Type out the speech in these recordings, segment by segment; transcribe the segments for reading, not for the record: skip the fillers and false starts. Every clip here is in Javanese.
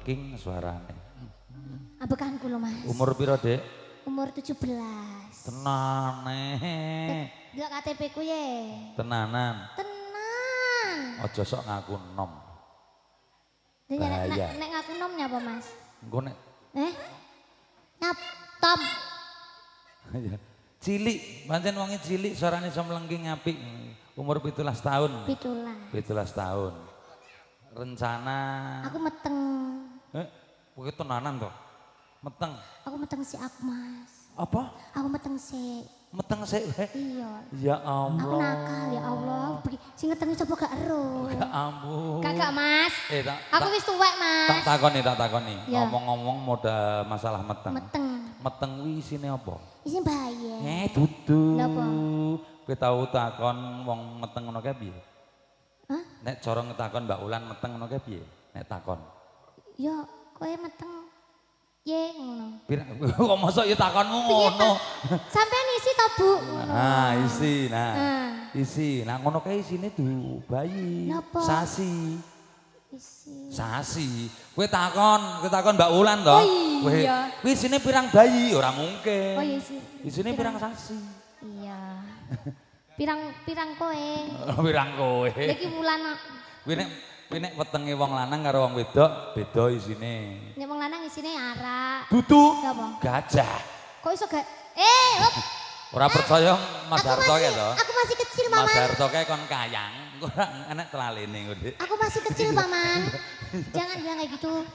melengking suarane. Ambekanku lho Mas. Umur piro, Dek? Umur 17. Tenane. Delok KTP ku ye. Tenanan. Tenan. Aja sok ngaku nom. Nek ngaku nom nyapa Mas? Engko nek Nyap Tom. cilik, pancen wonge cilik suarane iso melengking apik. Umur 17 tahun. 17 tahun. Rencana aku meteng. Kowe tenanan to? Meteng. Aku meteng si aku Mas. Apa? Aku meteng si. Meteng sik wae. Iya. Ya Allah. Aku nakal ya Allah. Sing ngetengi coba gak ero. Ya ampun. Kakak Mas. Aku wis tuwek Mas. Tak takoni. Ngomong-ngomong modal masalah meteng. Meteng kuwi isine apa? Isine bayi. Dudu. Napa? Kowe tau takon wong meteng ngono kae piye? Hah? Nek cara ngetakon Mbak Ulan meteng ngono kae piye? Nek takon. Ya, kowe meteng ye ngono. Kok mosok ya takonmu ngono. Sampeyan isi to, Bu? Nah, isi. Isi. Nah, ngono kae isine du bayi. Napa? Sasi. Isi. Sasi. Kowe takon Mbak Ulan to. Oh iya. Kowe isine pirang bayi? Ora mungkin. Oh iya sih. Isine pirang sasi. Iya. Pirang kowe. Pirang kowe. Iki wulan. Kuwi nek wetenge wong lanang karo wong wedok beda isine. Nek wong lanang isine arak. Dudu. Apa? Gajah. Kok iso gak? Ora percaya Mas Harto kae to? Aku masih kecil, Paman. Mas Harto kae kon kayang. Ora enek telalene ngono. Aku masih kecil, Paman. Jangan bilang kayak gitu.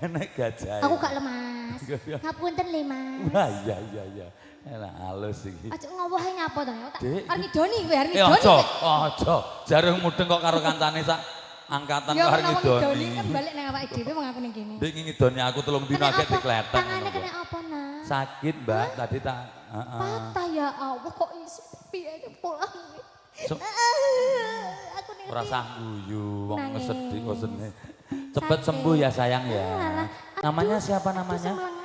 Enek gajah. Aku gak lemas. Ngapunten le, Mas. Wah, iya. Enak halus iki. Aja ngowohe nyapa to. Dek. Arep ngidoni kowe, arep ngidoni. Aja. Jarung mudeng kok karo kancane sak angkatan kok arep ngidoni. Ya kan balik nang awake dhewe wong aku ning kene. Dek ngidoni aku 3 dino akeh dikleteng. Tangane kena apa, Nak? Sakit, Mbak. Tadi tak patah ya Allah kok iso piye pulang. Aku ning ora sah guyu, wong sedih kok seneng. Cepet sembuh ya sayang ya. Namanya siapa namanya?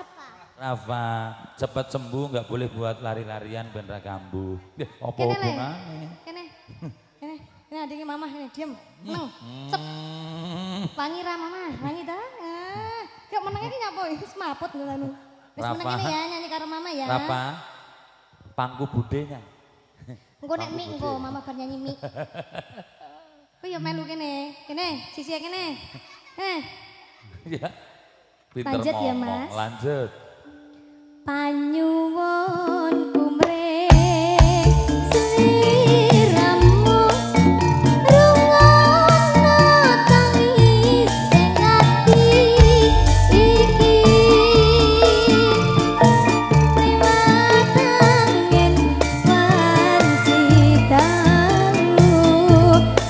Rafa, cepat sembuh, nggak boleh buat lari-larian ben ra kambuh. Apa hubungane? Kene adike mama ini diam. Meneng. Cep. Wangi ra mama, wangi ta? Kok menenge iki nyapa wis maput ngono. Wis meneng ini ya nyanyi karo mama ya. Rafa, pangku budenya. Engko nek mik engko mama bar nyanyi mik. Kowe ya melu kene. Kene, sisi kene. Ya. Pinter lanjut ya, ngomong. Mas. Lanjut. Panyuwun kumreng sliramu rungono tangis ing ati iki primatangin wancitamu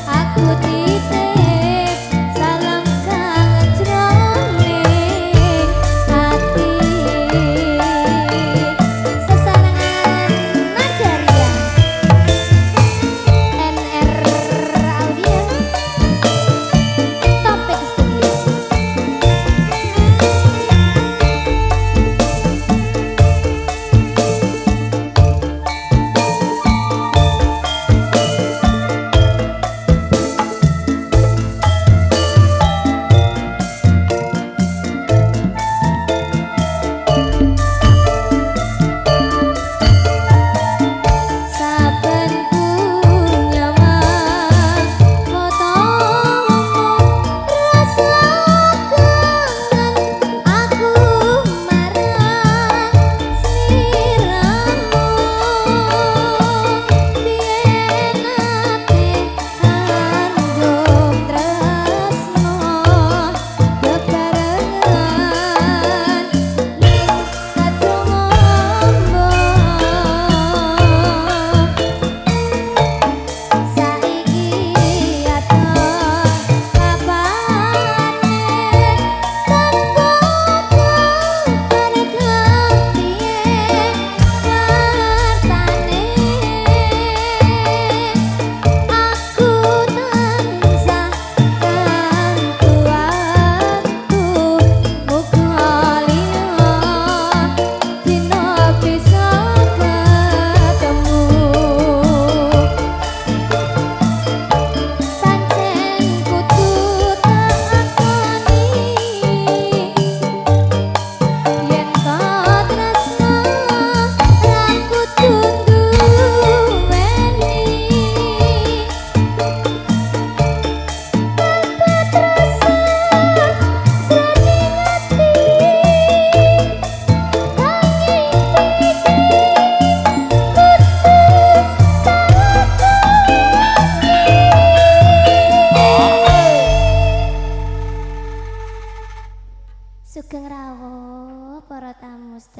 aku titip salam kang jroning ati sesana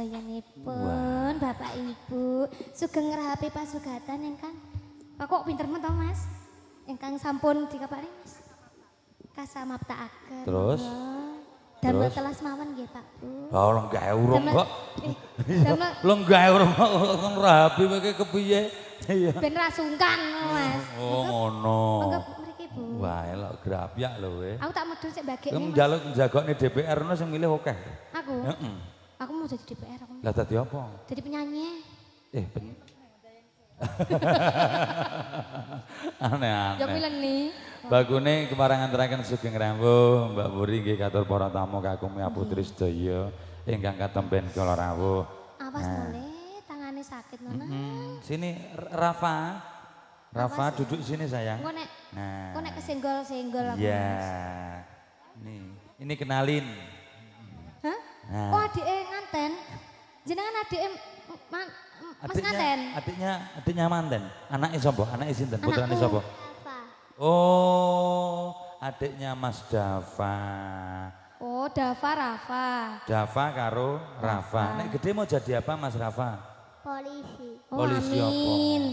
sedayanipun Bapak Ibu sugeng ngerahapi pasugatan ingkang kok pinter men to Mas ingkang sampun dikapari Mas kasamaptaaken Terus damel telas mawon nggih Pak Bu. Oh lenggah urung kok. Damel Lenggah urung kok ngerahapi kowe kepiye? Iya. ben ra sungkan Mas. Oh ngono. Monggo mriki Bu. Wah elok grapyak lho kowe. Aku tak medhun sik bagekne. Kamu njaluk njagokne DPR no sing milih akeh. Aku. Heeh. Aku mau jadi DPR aku. Lah dadi apa? Jadi penyanyi. Aneh-aneh. Ya kuwi nih. Bagune kemarangan terakan sugeng rawuh Mbak Puri nggih katur para tamu kakung Putri sedaya ingkang katemben kula rawuh. Awas boleh tangane sakit Nona. Sini Rafa. Rafa duduk sini sayang. Engko nek Nah. engko nek kesenggol-senggol aku. Iya. Nih, ini kenalin. Hah? Nah. Oh adike nganten. Jenengan adike Mas nganten. Adiknya manten. Anaknya sapa? Anaknya sinten? Putrane sapa? Apa? Oh, adiknya Mas Dava. Oh, Dava Rafa. Dava karo Rafa. Nek gede mau jadi apa Mas Rafa? Polisi. Oh, Polisi apa? amin.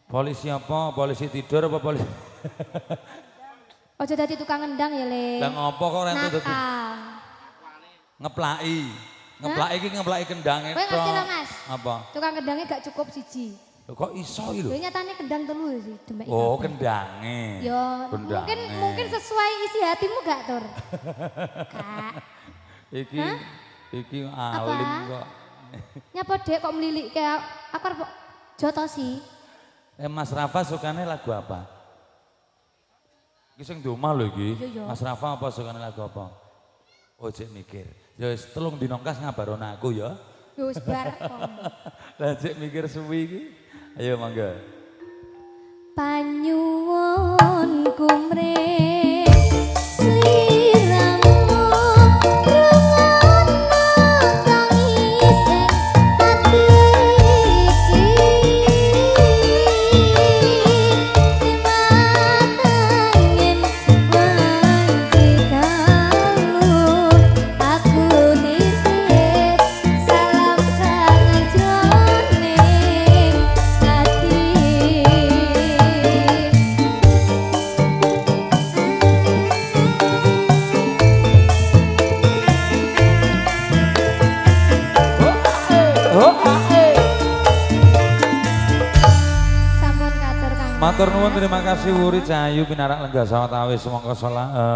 Polisi apa? Polisi tidur apa polisi? Ojo dadi tukang ngendang ya, Le. Lah ngopo kok ora entuk Nakal. ngeplaki. Ngeplaki iki ngeplaki kendange Kowe ngerti lho, Mas? Apa? Tukang kendangnya gak cukup siji. Lho kok iso iki lho? Lho nyatane kendang telu sih, demek. Oh, kendange. Yo, Kendange. mungkin sesuai isi hatimu gak, Tur? Kak. Iki alim kok. Nyapa Dek kok melilik kayak aku arep jotosi. Mas Rafa sukane lagu apa? Iki sing doma lho iki. Iya, iya. Mas Rafa apa sukane lagu apa? Oh cek mikir. Ya wis telung dina kas ngabaron aku ya. Yo wis bar kok. Lah cek mikir suwi iki. Ayo mangga. Panyuwun kumre sliramu rungono tangis ati iki dimatangin wanci kalu aku nitip salam kang jroning ati. Sampun katur Kang. Matur nuwun terima kasih Wuri Cahayu pinarak lenggah sawetawis monggo salah